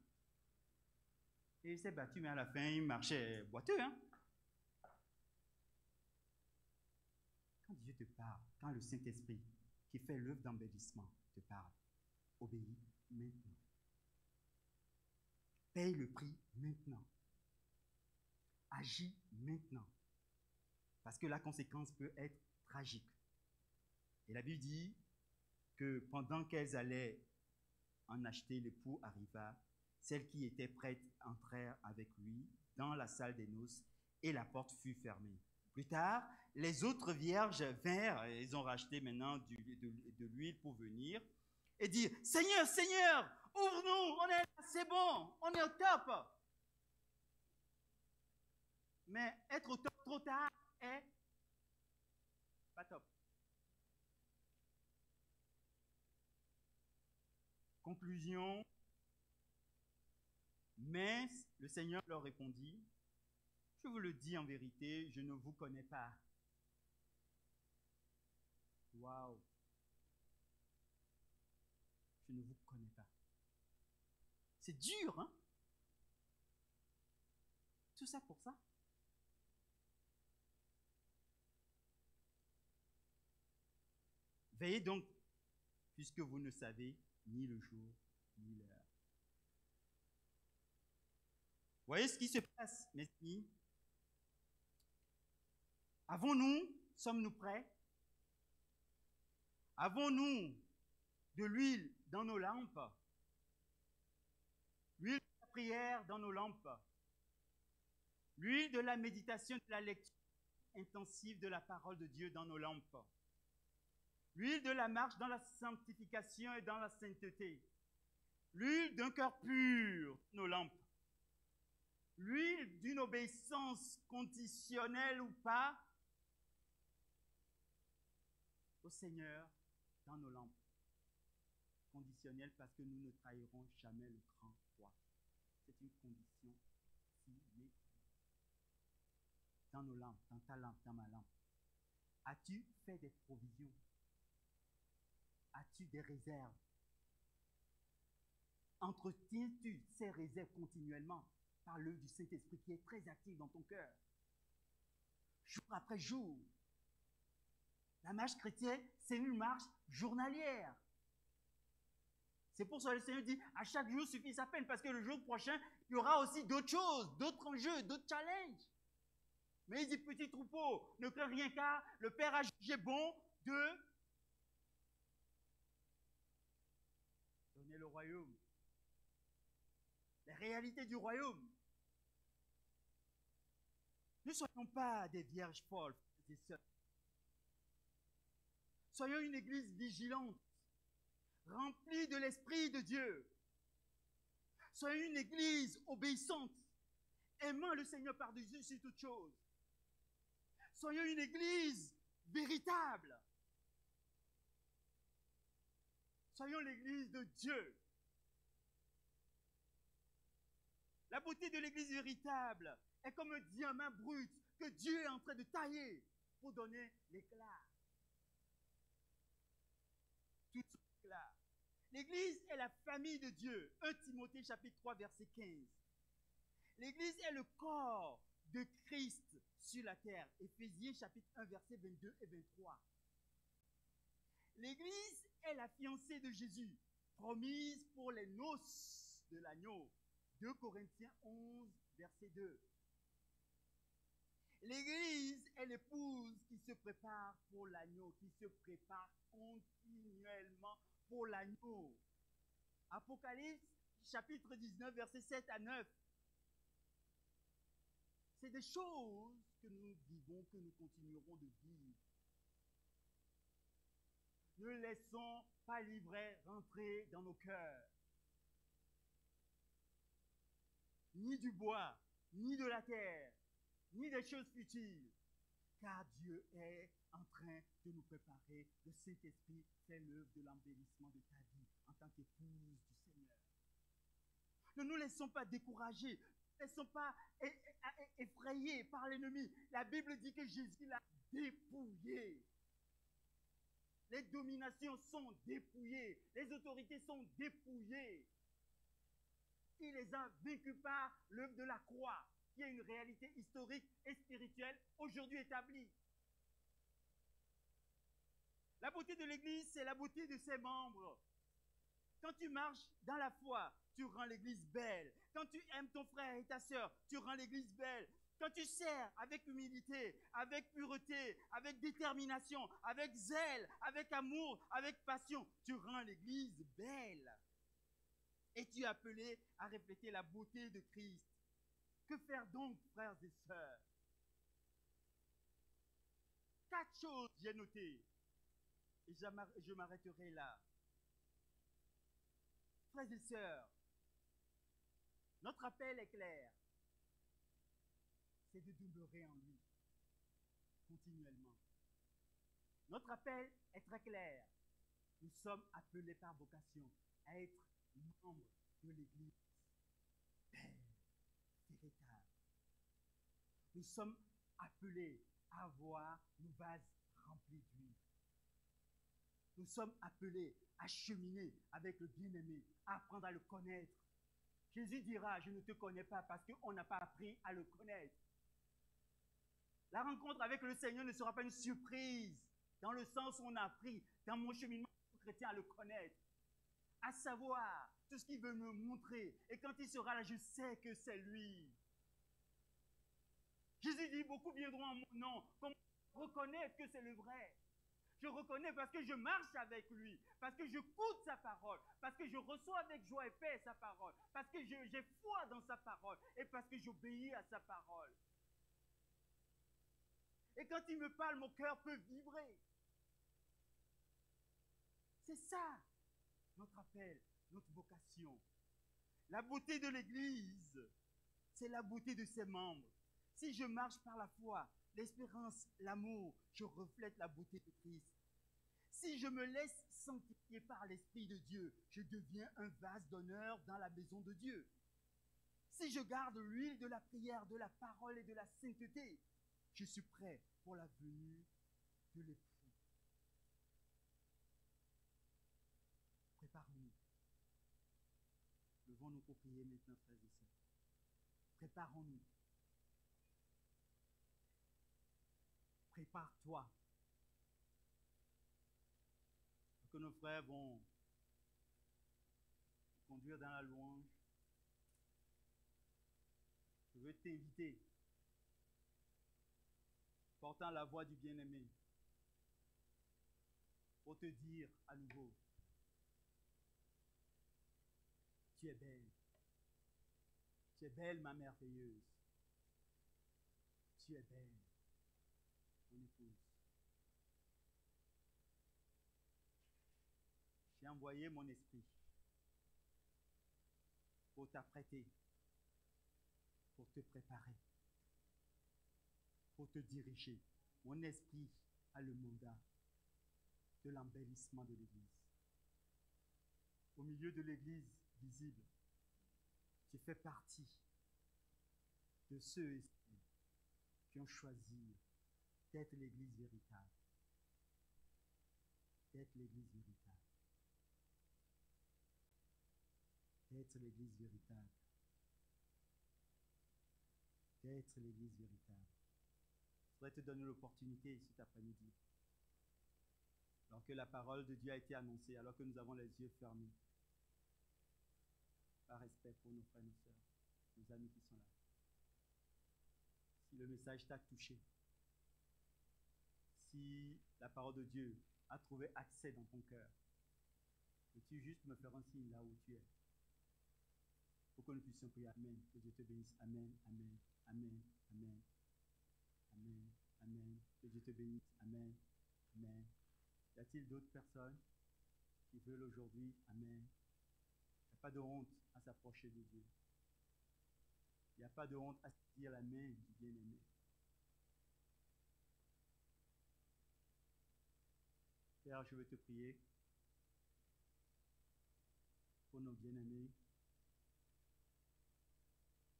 Et il s'est battu, mais à la fin, il marchait boiteux, hein. Quand Dieu te parle, quand le Saint-Esprit, qui fait l'œuvre d'embellissement, te parle, obéis maintenant. Paye le prix maintenant. Agis maintenant. Parce que la conséquence peut être tragique. Et la Bible dit que pendant qu'elles allaient en acheter, l'époux arriva. Celles qui étaient prêtes entrèrent avec lui dans la salle des noces et la porte fut fermée. Plus tard, les autres vierges vinrent, et ils ont racheté maintenant de l'huile pour venir, et dire, Seigneur, Seigneur, ouvre-nous, on est là, c'est bon, on est au top. Mais être au top trop tard est pas top. Conclusion, mais le Seigneur leur répondit, je vous le dis en vérité, je ne vous connais pas. Waouh! Je ne vous connais pas. C'est dur, hein? Tout ça pour ça. Veillez donc, puisque vous ne savez ni le jour, ni l'heure. Voyez ce qui se passe, mes amis. Avons-nous, sommes-nous prêts? Avons-nous de l'huile dans nos lampes? L'huile de la prière dans nos lampes? L'huile de la méditation, de la lecture intensive de la parole de Dieu dans nos lampes? L'huile de la marche dans la sanctification et dans la sainteté? L'huile d'un cœur pur, nos lampes? L'huile d'une obéissance conditionnelle ou pas au Seigneur dans nos lampes? Conditionnelle parce que nous ne trahirons jamais le grand roi. C'est une condition sine dans nos lampes, dans ta lampe, dans ma lampe. As-tu fait des provisions? As-tu des réserves? Entretiens-tu ces réserves continuellement par l'œuvre du Saint-Esprit qui est très actif dans ton cœur? Jour après jour. La marche chrétienne, c'est une marche journalière. C'est pour ça que le Seigneur dit, à chaque jour suffit sa peine, parce que le jour prochain, il y aura aussi d'autres choses, d'autres enjeux, d'autres challenges. Mais il dit, petit troupeau, ne crains rien car le Père a jugé bon de donner le royaume. Les réalités du royaume. Ne soyons pas des vierges folles, des sœurs. Soyons une église vigilante, remplie de l'Esprit de Dieu. Soyons une église obéissante, aimant le Seigneur par-dessus toute chose. Soyons une église véritable. Soyons l'église de Dieu. La beauté de l'église véritable est comme un diamant brut que Dieu est en train de tailler pour donner l'éclat. Tout l'éclat. L'église est la famille de Dieu. 1 Timothée chapitre 3 verset 15. L'église est le corps de Christ sur la terre. Éphésiens chapitre 1 verset 22 et 23. L'église est la fiancée de Jésus, promise pour les noces de l'agneau. 2 Corinthiens 11 verset 2. L'église est l'épouse qui se prépare pour l'agneau, qui se prépare continuellement pour l'agneau. Apocalypse chapitre 19 verset 7 à 9. C'est des choses que nous vivons, que nous continuerons de vivre. Ne laissons pas l'ivraie rentrer dans nos cœurs. Ni du bois, ni de la terre, ni des choses futiles. Car Dieu est en train de nous préparer. Le Saint-Esprit fait l'œuvre de l'embellissement de ta vie en tant qu'épouse du Seigneur. Ne nous laissons pas décourager, ne nous laissons pas effrayés par l'ennemi. La Bible dit que Jésus l'a dépouillé. Les dominations sont dépouillées, les autorités sont dépouillées. Il les a vaincus par l'œuvre de la croix, qui est une réalité historique et spirituelle aujourd'hui établie. La beauté de l'Église, c'est la beauté de ses membres. Quand tu marches dans la foi, tu rends l'Église belle. Quand tu aimes ton frère et ta sœur, tu rends l'Église belle. Quand tu sers avec humilité, avec pureté, avec détermination, avec zèle, avec amour, avec passion, tu rends l'Église belle. Et tu es appelé à refléter la beauté de Christ. Que faire donc, frères et sœurs? 4 choses j'ai notées. Et je m'arrêterai là. Frères et sœurs, notre appel est clair. C'est de demeurer en lui, continuellement. Notre appel est très clair. Nous sommes appelés par vocation à être membres de l'Église belle, véritable. Nous sommes appelés à avoir nos vases remplis d'huile. Nous sommes appelés à cheminer avec le bien-aimé, à apprendre à le connaître. Jésus dira, je ne te connais pas parce qu'on n'a pas appris à le connaître. La rencontre avec le Seigneur ne sera pas une surprise, dans le sens où on a appris dans mon cheminement chrétien à le connaître, à savoir tout ce qu'il veut me montrer. Et quand il sera là, je sais que c'est lui. Jésus dit, beaucoup viendront en mon nom. Comment reconnaître que c'est le vrai? Je reconnais parce que je marche avec lui, parce que je goûte sa parole, parce que je reçois avec joie et paix sa parole, parce que j'ai foi dans sa parole et parce que j'obéis à sa parole. Et quand il me parle, mon cœur peut vibrer. C'est ça, notre appel, notre vocation. La beauté de l'Église, c'est la beauté de ses membres. Si je marche par la foi, l'espérance, l'amour, je reflète la beauté de Christ. Si je me laisse sanctifier par l'Esprit de Dieu, je deviens un vase d'honneur dans la maison de Dieu. Si je garde l'huile de la prière, de la parole et de la sainteté, je suis prêt pour la venue de l'époux. Préparons-nous. Levons-nous pour prier maintenant, frères et sœurs. Préparons-nous. Prépare-toi. Que nos frères vont conduire dans la louange. Je veux t'inviter, portant la voix du bien-aimé, pour te dire à nouveau, tu es belle. Tu es belle, ma merveilleuse. Tu es belle, mon épouse. J'ai envoyé mon esprit pour t'apprêter, pour te préparer, pour te diriger. Mon esprit a le mandat de l'embellissement de l'Église. Au milieu de l'Église visible, tu fais partie de ceux et celles qui ont choisi d'être l'Église véritable. D'être l'Église véritable. D'être l'Église véritable. D'être l'Église véritable. Je voudrais te donner l'opportunité cet après-midi, alors que la parole de Dieu a été annoncée, alors que nous avons les yeux fermés, par respect pour nos frères et nos sœurs, nos amis qui sont là. Si le message t'a touché, si la parole de Dieu a trouvé accès dans ton cœur, peux-tu juste me faire un signe là où tu es, pour que nous puissions prier. Amen. Que Dieu te bénisse. Amen, amen, amen, amen, amen, amen. Que Dieu te bénisse. Amen, amen. Y a-t-il d'autres personnes qui veulent aujourd'hui? Amen. Il n'y a pas de honte à s'approcher de Dieu. Il n'y a pas de honte à saisir la main du bien-aimé. Père, je veux te prier pour nos bien-aimés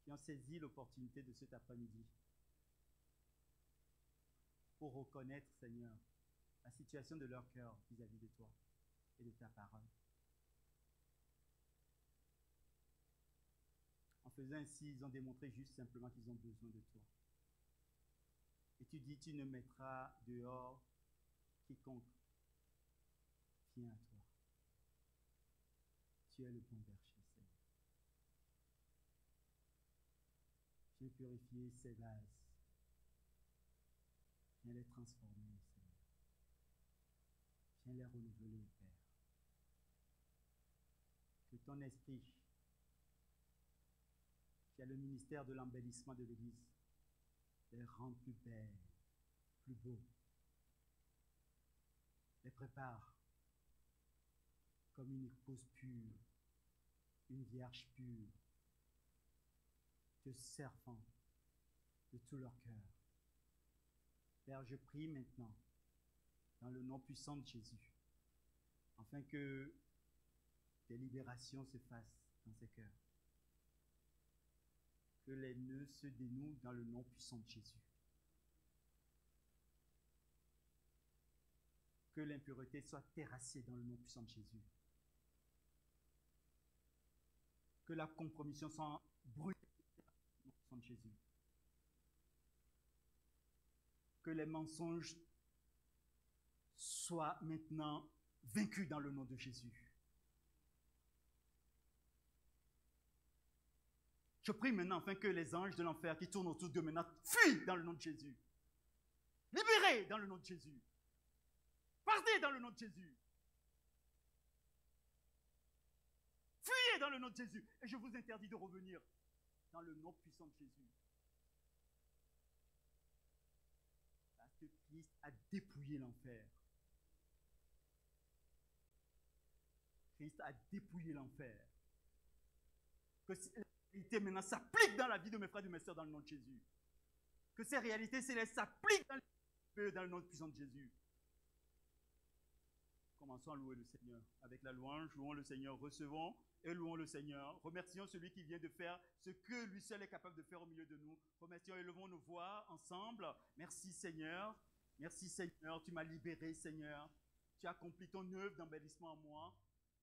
qui ont saisi l'opportunité de cet après-midi pour reconnaître, Seigneur, la situation de leur cœur vis-à-vis de toi et de ta parole. En faisant ainsi, ils ont démontré juste simplement qu'ils ont besoin de toi. Et tu dis, tu ne mettras dehors quiconque vient à toi. Tu es le bon berger, Seigneur. Viens purifier ces vases. Viens les transformer, Seigneur. Viens les renouveler, Père. Que ton esprit, qui a le ministère de l'embellissement de l'Église, les rend plus belles, plus beaux. Les prépare comme une épouse pure, une vierge pure, te servant de tout leur cœur. Père, je prie maintenant, dans le nom puissant de Jésus, afin que des libérations se fassent dans ces cœurs. Que les nœuds se dénouent dans le nom puissant de Jésus. Que l'impureté soit terrassée dans le nom puissant de Jésus. Que la compromission soit brûlée dans le nom puissant de Jésus. Que les mensonges soient maintenant vaincus dans le nom de Jésus. Je prie maintenant afin que les anges de l'enfer qui tournent autour d'eux maintenant fuient dans le nom de Jésus. Libérez dans le nom de Jésus. Partez dans le nom de Jésus. Fuyez dans le nom de Jésus. Et je vous interdis de revenir dans le nom puissant de Jésus. Parce que Christ a dépouillé l'enfer. Christ a dépouillé l'enfer. Que ces réalités maintenant s'appliquent dans la vie de mes frères et de mes sœurs dans le nom de Jésus. Que ces réalités célestes s'appliquent dans le nom puissant de Jésus. Commençons à louer le Seigneur. Avec la louange, louons le Seigneur, recevons et louons le Seigneur. Remercions celui qui vient de faire ce que lui seul est capable de faire au milieu de nous. Remercions et levons nos voix ensemble. Merci Seigneur. Merci Seigneur. Tu m'as libéré Seigneur. Tu as accompli ton œuvre d'embellissement en moi.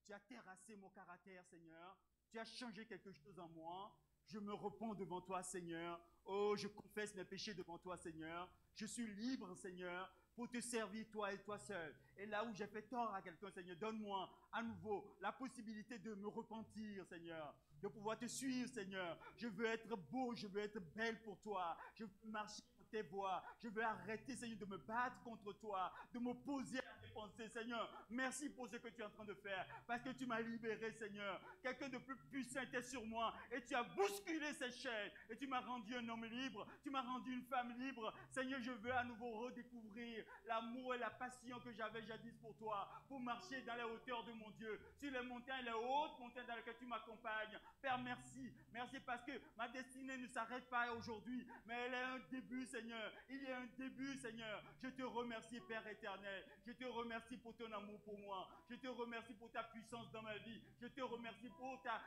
Tu as terrassé mon caractère Seigneur. Tu as changé quelque chose en moi. Je me repens devant toi Seigneur. Oh, je confesse mes péchés devant toi Seigneur. Je suis libre Seigneur, pour te servir, toi et toi seul. Et là où j'ai fait tort à quelqu'un, Seigneur, donne-moi à nouveau la possibilité de me repentir, Seigneur, de pouvoir te suivre, Seigneur. Je veux être beau, je veux être belle pour toi. Je veux marcher dans tes voies. Je veux arrêter, Seigneur, de me battre contre toi, de m'opposer à tes pensées, Seigneur. Merci pour ce que tu es en train de faire, parce que tu m'as libéré, Seigneur. Quelqu'un de plus puissant était sur moi, et tu as bousculé ces chaînes, et tu m'as rendu un homme libre, tu m'as rendu une femme libre. Seigneur, je veux à nouveau redécouvrir l'amour et la passion que j'avais jadis pour toi, pour marcher dans les hauteurs de mon Dieu, sur les montagnes, les hautes montagnes dans lesquelles tu m'accompagnes. Père, merci. Merci parce que ma destinée ne s'arrête pas aujourd'hui, mais elle est un début, Seigneur. Il y a un début, Seigneur. Je te remercie, Père éternel. Je te remercie pour ton amour pour moi. Je te remercie pour ta puissance dans ma vie. Je te remercie pour ta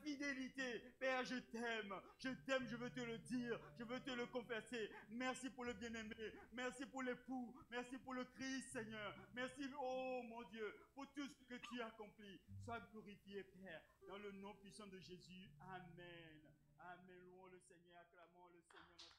fidélité. Père, je t'aime. Je t'aime, je veux te le dire. Je veux te le confesser. Merci pour le bien-aimé. Merci pour l'époux. Merci pour le Christ, Seigneur. Merci, oh mon Dieu, pour tout ce que tu as accompli. Sois glorifié, Père, dans le nom puissant de Jésus. Amen. Amen. Louons le Seigneur, acclamons le Seigneur.